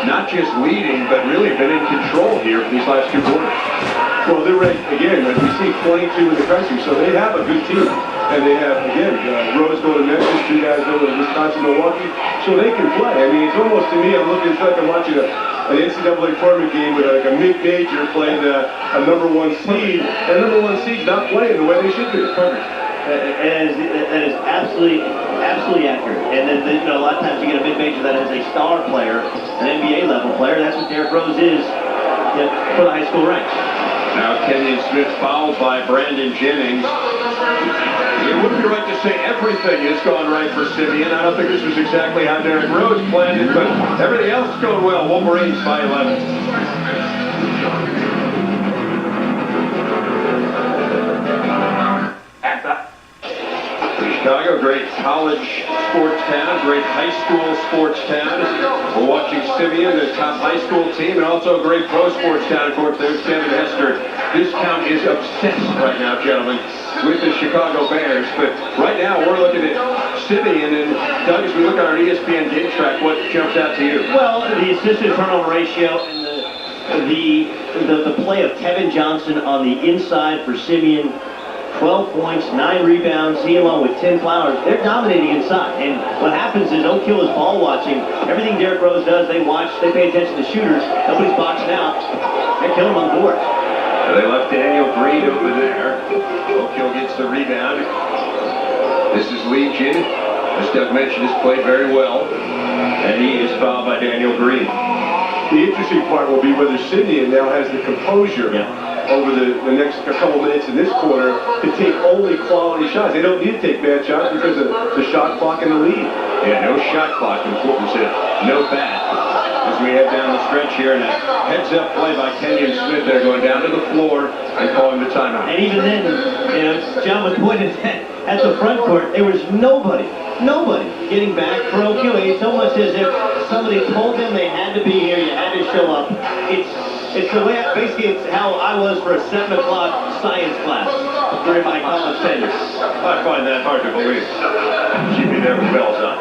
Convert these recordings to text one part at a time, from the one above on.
not just leading, but really been in control here for these last 2 quarters. Well, they're ranked, again, as we see, 22 in the country, so they have a good team. And they have, again, Rose going to Memphis, 2 guys going to Wisconsin, Milwaukee, so they can play. I mean, it's almost, to me, it's like I'm watching an NCAA tournament game with like a mid-major playing a #1 seed, and #1 seed's not playing the way they should be. Perfect. That is absolutely accurate. And then, a lot of times you get a mid-major that has a star player, an NBA-level player. That's what Derrick Rose is for the high school ranks. Now Kenyon Smith fouled by Brandon Jennings. It wouldn't be right to say everything has gone right for Simeon. I don't think this was exactly how Derrick Rose planned it, but everything else is going well. Wolverines by 11. Chicago, great college sports town, great high school sports town. We're watching Simeon, the top high school team, and also a great pro sports town. Of course, there's Kevin Hester. This town is obsessed right now, gentlemen, with the Chicago Bears. But right now, we're looking at Simeon, and Doug, as we look at our ESPN game track, what jumps out to you? Well, the assist-to-turnover ratio and the play of Kevin Johnson on the inside for Simeon. 12 points, 9 rebounds, he along with 10 Flowers. They're dominating inside. And what happens is Oak Hill is ball watching. Everything Derrick Rose does, they watch, they pay attention to shooters. Nobody's boxing out. They're killing them on the board. They left Daniel Green over there. Oak Hill gets the rebound. This is Legion. As Doug mentioned, has played very well. And he is fouled by Daniel Green. The interesting part will be whether Simeon now has the composure over the next couple minutes in this quarter to take only quality shots. They don't need to take bad shots because of the shot clock and the lead. Yeah, no shot clock, important said. No bad. As we head down the stretch here, and a heads-up play by Kenyon Smith there, going down to the floor and calling the timeout. And even then, John was pointed at the front court. There was nobody getting back for Oak Hill. It's almost as if somebody told them they had to be here, you had to show up. It's the way, basically, it's how I was for a 7 o'clock science class during my college tenure. I find that hard to believe. She'd be there with bells on.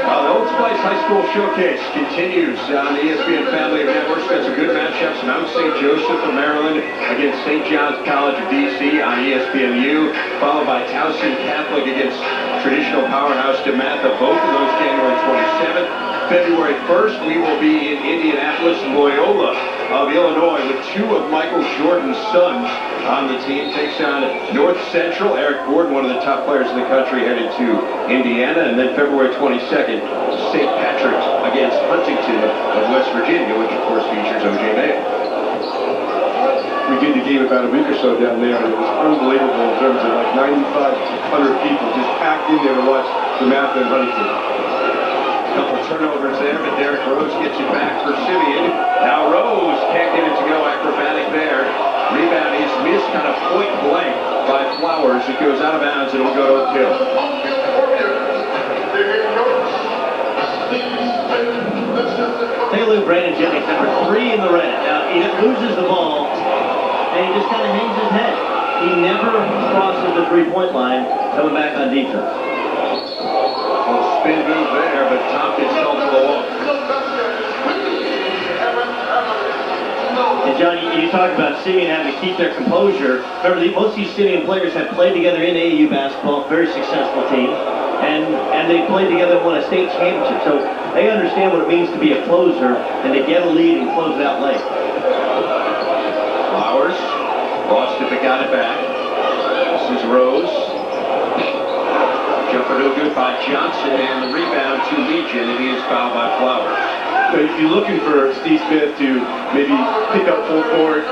Well, the Old Spice High School Showcase continues on the ESPN family of networks. Got some good matchups. Mount St. Joseph of Maryland against St. John's College of D.C. on ESPNU, followed by Towson Catholic against traditional powerhouse DeMatha. Both of those January 27th. February 1st, we will be in Indianapolis. Loyola of Illinois, with 2 of Michael Jordan's sons on the team, takes on North Central. Eric Gordon, one of the top players in the country, headed to Indiana. And then February 22nd, St. Patrick's against Huntington of West Virginia, which of course features O.J. Mayo. We did the game about a week or so down there, and it was unbelievable in terms of like 9,500 people just packed in there to watch DeMatha and Huntington. Couple turnovers there, but Derrick Rose gets it back for Simeon. Now Rose can't get it to go, acrobatic there. Rebound is missed kind of point blank by Flowers. It goes out of bounds and it'll go to Oak Hill. Take a look at Brandon Jennings, number 3 in the red. Now, he loses the ball, and he just kind of hangs his head. He never crosses the 3-point line coming back on defense. Little spin move there, but Tompkins held for the wall. And John, you talk about Simeon having to keep their composure. Remember, most of these Simeon players have played together in AAU basketball, very successful team, and they played together and won a state championship. So they understand what it means to be a closer and to get a lead and close it out late. Flowers lost it but got it back. This is Rose. Jumper no good by Johnson, and the rebound to Legion, and he is fouled by Flowers. So you're looking for Steve Smith to maybe pick up full court,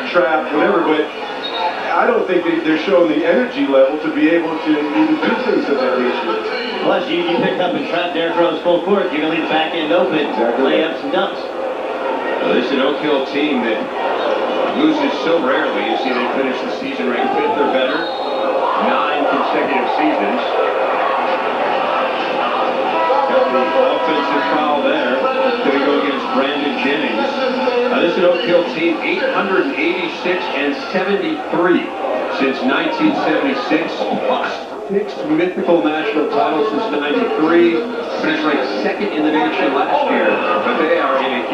trap, whatever, but I don't think they're showing the energy level to be able to even do things of that nature. Plus, you pick up and trap Derrick Rose full court, you're going to leave the back end open, layups and dunks. Well, this is an Oak Hill team that loses so rarely. You see they finish the season ranked 5th or better, 9 consecutive seasons. Got the offensive foul there. Going to go against Brandon Jennings. This is an Oak Hill team, 886 and 73 since 1976. Lost 6 mythical national titles since '93. Finished ranked 2nd in the nation last year, but they are in a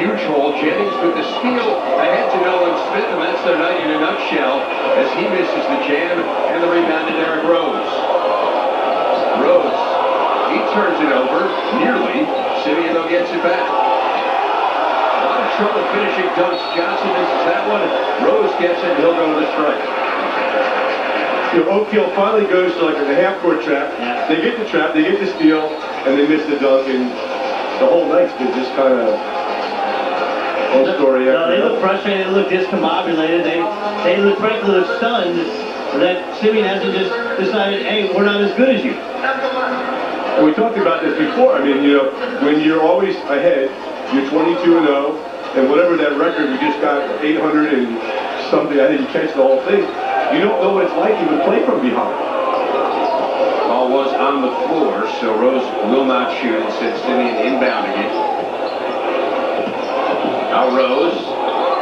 with the steal ahead to Nolan Smith, and that's their night in a nutshell as he misses the jam and the rebound to Derrick Rose. Rose, he turns it over, nearly. Simeon, though, gets it back. A lot of trouble finishing dunks. Johnson misses that one. Rose gets it, and he'll go to the strike. You know, Oak Hill finally goes to like the half-court trap. Yeah. They get the trap, they get the steal, and they miss the dunk, and the whole night's been just kind of old story. No, they look frustrated, they look discombobulated, they look frankly stunned that Simeon hasn't just decided, hey, we're not as good as you. And we talked about this before. I mean, you know, when you're always ahead, you're 22-0, and whatever that record, we just got 800 and something, I didn't catch the whole thing. You don't know what it's like even play from behind. Ball was on the floor, so Rose will not shoot. Instead, Simeon inbounding it. Now Rose,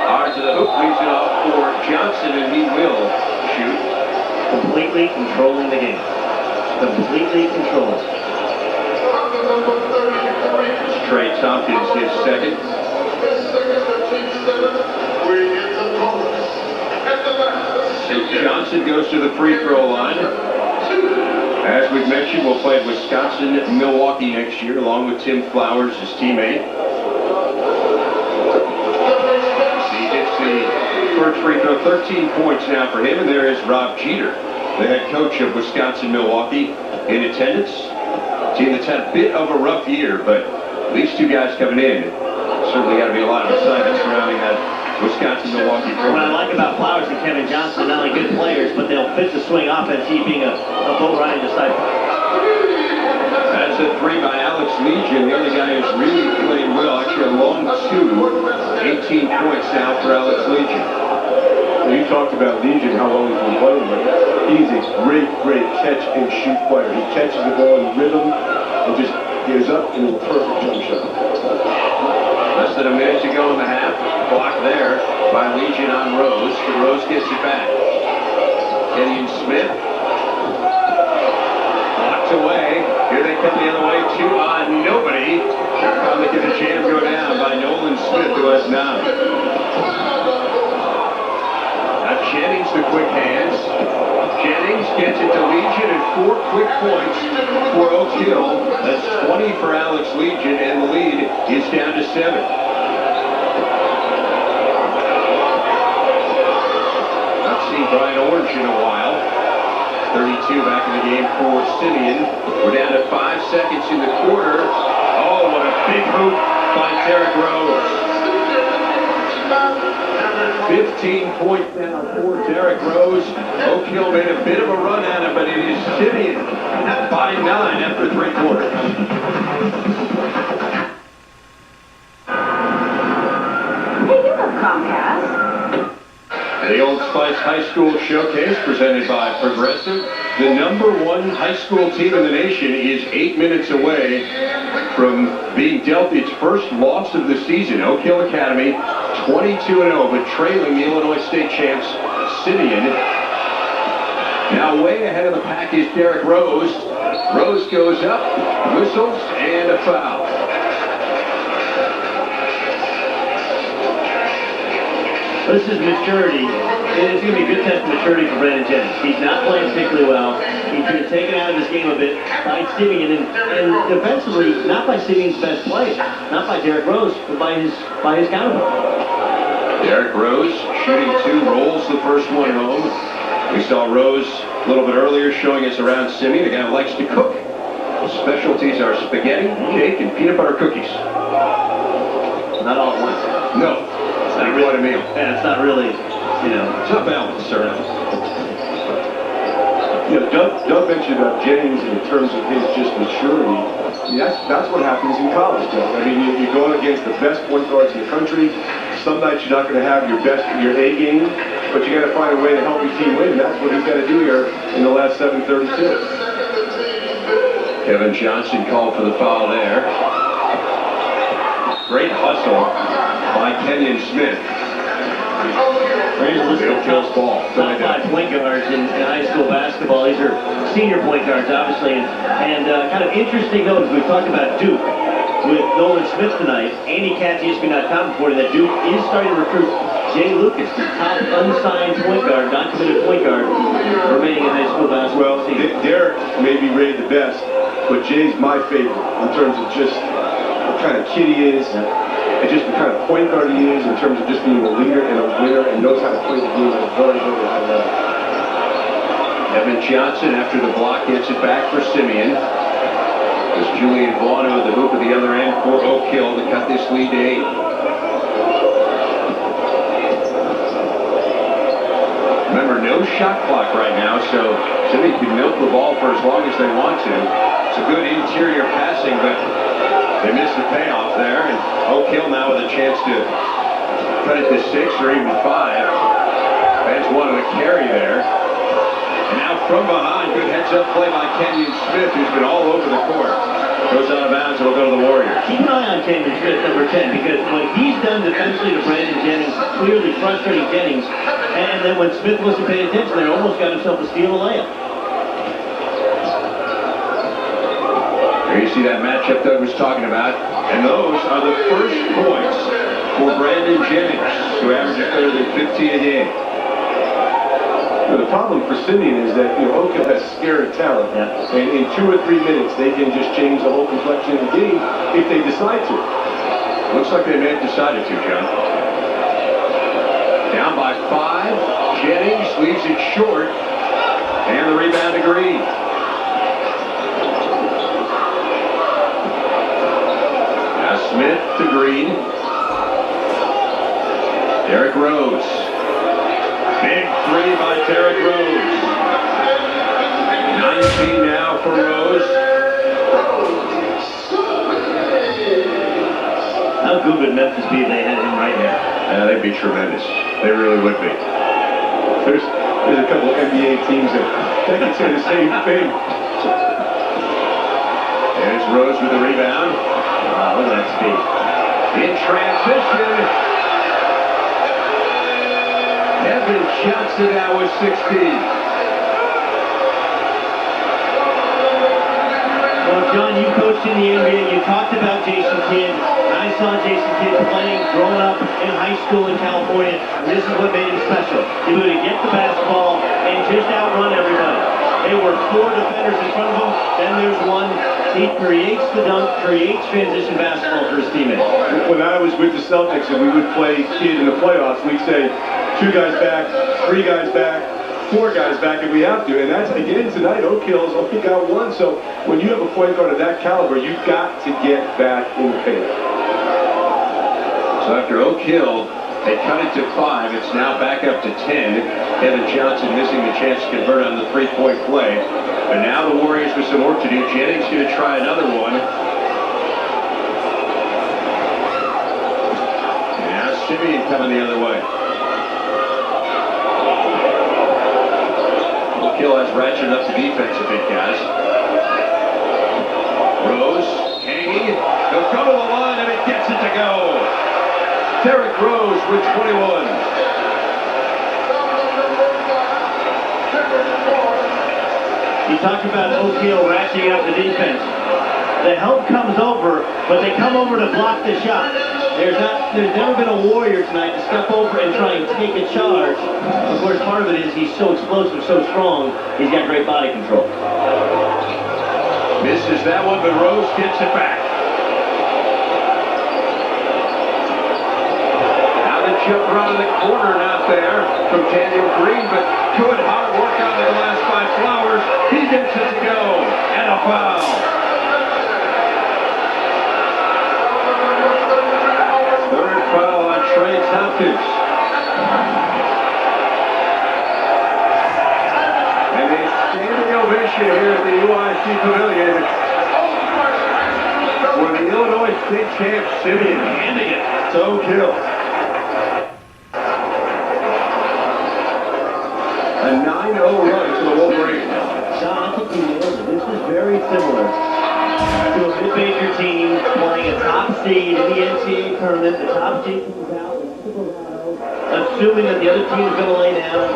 hard to the hoop, leaves it off for Johnson, and he will shoot. Completely controlling the game. Completely controlling. Trey Tompkins, his second. Johnson goes to the free throw line. As we've mentioned, we'll play Wisconsin, Milwaukee next year, along with Tim Flowers, his teammate. He hits the first free throw, 13 points now for him, and there is Rob Jeter, the head coach of Wisconsin, Milwaukee, in attendance. Team that's had a bit of a rough year, but these two guys coming in, certainly got to be a lot of excitement surrounding that Wisconsin-Milwaukee program. What I like about Flowers and Kevin Johnson, not only good players, but they'll fit the swing offense, he being a boat riding disciple. That's a three by Alex Legion, the other guy who's really played well. Actually, a long two, 18 points now for Alex Legion. Well, you talked about Legion, how long he's been playing, but he's a great catch and shoot player. He catches the ball in rhythm and just gives up in a perfect jump shot. Less than a minute to go in the half. Blocked there by Legion on Rose. But Rose gets it back. Kenyon Smith. Blocked away. Here they come the other way. Two on nobody. Finally get the jam go down by Nolan Smith, who has 9. Now Jennings, the quick hands. Jennings gets it to Legion, and 4 quick points for Oak Hill. That's 20 for Alex Legion, and the lead is down to 7. Not seen Brian Orange in a while. 32 back in the game for Simeon. We're down to 5 seconds in the quarter. Oh, what a big hoop by Derrick Rose. 15 points now for Derrick Rose. Oak Hill made a bit of a run at it, but it is Simeon by 9 after 3 quarters. Hey, you have Comcast. The Old Spice High School Showcase presented by Progressive. The #1 high school team in the nation is 8 minutes away from being dealt its first loss of the season. Oak Hill Academy, 22-0, but trailing the Illinois State champs, Simeon. Now way ahead of the pack is Derrick Rose. Rose goes up, whistles, and a foul. This is maturity. It's going to be a good test of maturity for Brandon Jennings. He's not playing particularly well. He's been taken out of this game a bit by Simeon, and defensively, not by Simeon's best play, not by Derrick Rose, but by his counterpart. Derrick Rose shooting 2, rolls the first one home. We saw Rose a little bit earlier showing us around Simeon, a guy who likes to cook. His specialties are spaghetti, cake, and peanut butter cookies. Not all at once. No, it's not really a meal. And it's not really, It's not balanced, sir. You know, Doug mentioned about Jennings in terms of his just maturity. I mean, that's what happens in college, Doug. I mean, you're going against the best point guards in the country. Some nights you're not going to have your A game, but you got to find a way to help your team win. That's what he's got to do here in the last 7:32. Kevin Johnson called for the foul there. Great hustle by Kenyon Smith. Here's a list of top 5 point guards in high school basketball. These are senior point guards, obviously, and kind of interesting note, we've talked about Duke. with Nolan Smith tonight. Andy Katz, ESPN.com, reported that Duke is starting to recruit Jay Lucas, the top unsigned point guard, not committed point guard, remaining in high school basketball. Well, Derrick may be rated the best, but Jay's my favorite in terms of just what kind of kid he is, and just the kind of point guard he is in terms of just being a leader and a winner and knows how to play the game at a very, very high level. Evan Johnson, after the block, gets it back for Simeon. There's Julian Vaughn at the hoop at the other end for Oak Hill to cut this lead to 8. Remember, no shot clock right now, so Simeon can milk the ball for as long as they want to. It's a good interior passing, but they missed the payoff there, and Oak Hill now with a chance to cut it to 6 or even 5. Fans wanted a carry there. And now from behind, good heads-up play by Kenyon Smith, who's been all over the court. Goes out of bounds, and will go to the Warriors. Keep an eye on Kenyon Smith, number 10, because what he's done defensively to Brandon Jennings, clearly frustrating Jennings, and then when Smith wasn't paying attention there, almost got himself a steal a layup. There you see that matchup Doug was talking about, and those are the first points for Brandon Jennings, who averages better than 15 a game. The problem for Simeon is that, Oak Hill has scary talent, and in 2 or 3 minutes they can just change the whole complexion of the game if they decide to. Looks like they may have decided to, John. Down by 5. Jennings leaves it short, and the rebound to Green. Now Smith to Green. Derrick Rose. Big 3 by Derrick Rose. 19 now for Rose. How good would Memphis be if they had him right here? Yeah, they'd be tremendous. They really would be. There's a couple of NBA teams that can say the same thing. There's Rose with the rebound. Look at that speed. In transition. Evan Johnson now with 16. Well, John, you coached in the NBA. You talked about Jason Kidd. I saw Jason Kidd playing growing up in high school in California. And this is what made him special. He would get the basketball and just outrun everybody. There were 4 defenders in front of him. Then there's one. He creates the dunk, creates transition basketball for his teammates. When I was with the Celtics and we would play Kidd in the playoffs, we'd say 2 guys back, 3 guys back, 4 guys back if we have to. And that's, again, tonight, Oak Hill's only got 1. So when you have a point guard of that caliber, you've got to get back in the paint. So after Oak Hill, they cut it to 5. It's now back up to 10. Evan Johnson missing the chance to convert on the 3-point play. But now the Warriors with some work to do. Jennings going to try another one. And now Simeon coming the other way. Oak Hill has ratcheted up the defense a bit, guys. Rose hanging. He'll go to the line and it gets it to go. Derrick Rose with 21. You talked about Oak Hill ratcheting up the defense. The help comes over, but they come over to block the shot. There's never been a Warrior tonight to step over and try and take a charge. Of course, part of it is he's so explosive, so strong, he's got great body control. Misses that one, but Rose gets it back. Now the jumper out of the corner, not there from Daniel Green, but good hard work on the glass by Flowers. He gets it to go, and a foul. Third foul on Trey Tompkins. And a standing ovation here at the UIC Pavilion for the Illinois State champ Simeon, handing it to Oak Hill. A 9-0 run to the Wolverines. John, I think you nailed it. This is very similar to a mid-major team playing a top seed in the NCAA tournament. The top seed comes out with Colorado. assuming that the other team is going to lay down.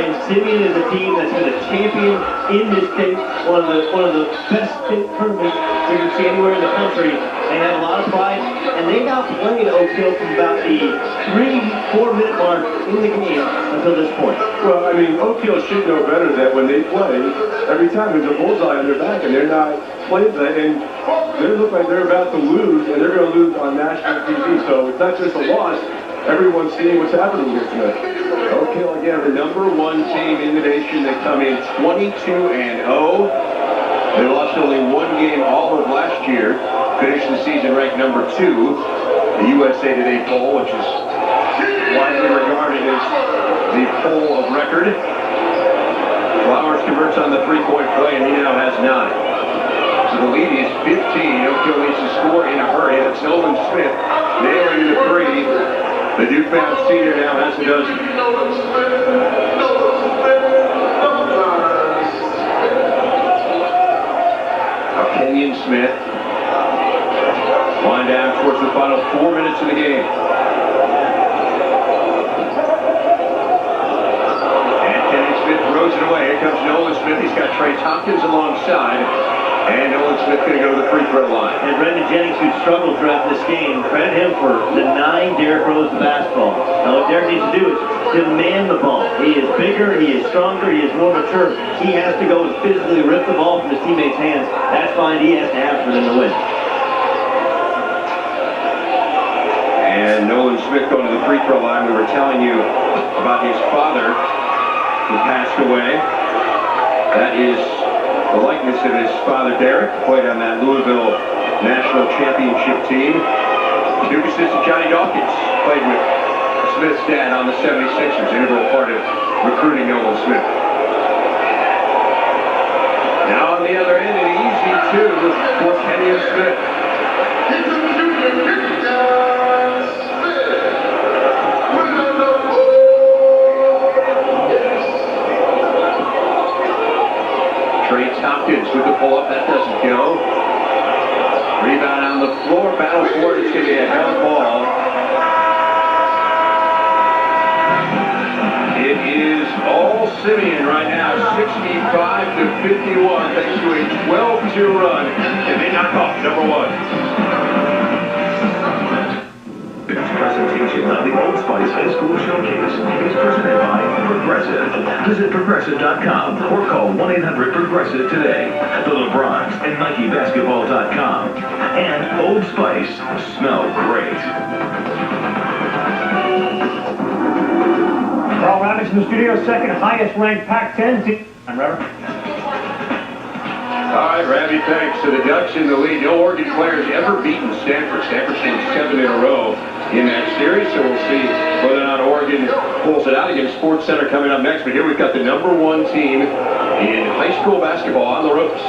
And Simeon is a team that's been a champion in this state, one of the best state tournaments you can see anywhere in the country. They have a lot of pride, and they now played Oak Hill from about the 3-4 minute mark in the game until this point. Well, I mean, Oak Hill should know better that when they play, every time there's a bullseye on their back, and they're not playing that, and they look like they're about to lose, and they're going to lose on national TV. So it's not just a loss. Everyone's seeing what's happening here tonight. Oak Hill, again, the #1 team in the nation. They come in 22-0. They lost only one game all of last year. Finished the season ranked #2. The USA Today poll, which is widely regarded as the poll of record. Flowers converts on the three-point play, and he now has 9. So the lead is 15. Oak Hill needs to score in a hurry. That's Nolan Smith nailing the three. The Duke-bound senior now has a dozen. Now Kenyon Smith. Wind down towards the final 4 minutes of the game. And Kenyon Smith throws it away. Here comes Nolan Smith. He's got Trey Tompkins alongside. And Nolan Smith going to go to the free throw line. And Brendan Jennings, who struggled throughout this game, credit him for denying Derrick Rose the basketball. Now what Derrick needs to do is demand the ball. He is bigger, he is stronger, he is more mature. He has to go and physically rip the ball from his teammates' hands. That's fine, he has to have it for them to win. And Nolan Smith going to the free throw line. We were telling you about his father who passed away. That is the likeness of his father, Derrick, played on that Louisville National Championship team. Duke assistant Johnny Dawkins played with Smith's dad on the 76ers, integral part of recruiting Nolan Smith. Now on the other end, an easy two for Kenyon Smith. Trey Tompkins with the pull-up, that doesn't go. Rebound on the floor, battle for it, it's going to be a hell ball. It is all Simeon right now, 65-51, thanks to a 12-2 run, and they knock off #1. This presentation of the Old Spice High School Showcase is presented by Progressive. Visit Progressive.com or call 1-800-PROGRESSIVE today. The LeBrons and NikeBasketball.com. And Old Spice smell great. Carl Ravitch in the studio, second highest ranked Pac-10 team. I'm Reverend. All right, Ravi, thanks. So the Ducks in the lead. No Oregon players ever beaten Stanford. Stanford's won 7 in a row in that series, so we'll see whether or not Oregon pulls it out. Again, Sports Center coming up next, but here we've got the #1 team in high school basketball on the ropes.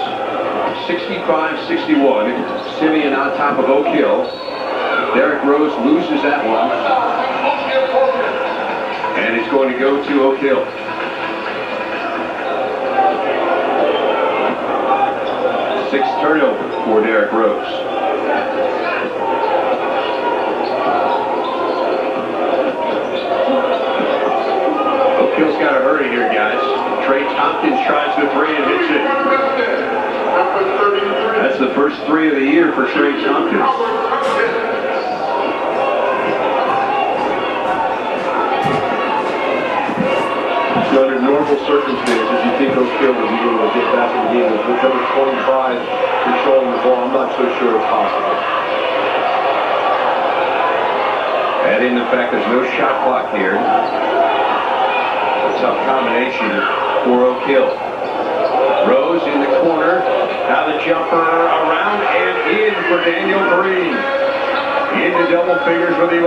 65-61. Simeon on top of Oak Hill. Derrick Rose loses that one. And it's going to go to Oak Hill. Sixth turnover for Derrick Rose. Oak Hill's got to hurry here, guys. Trey Tompkins tries the three and hits it. That's the first three of the year for Trey Tompkins. So under normal circumstances, you think Oak Hill would be able to get back in the game. With number 25 controlling the ball, I'm not so sure it's possible. Add in the fact there's no shot clock here. A tough combination for Oak Hill. Rose in the corner. Now the jumper around and in for Daniel Green. Into double figures with 11.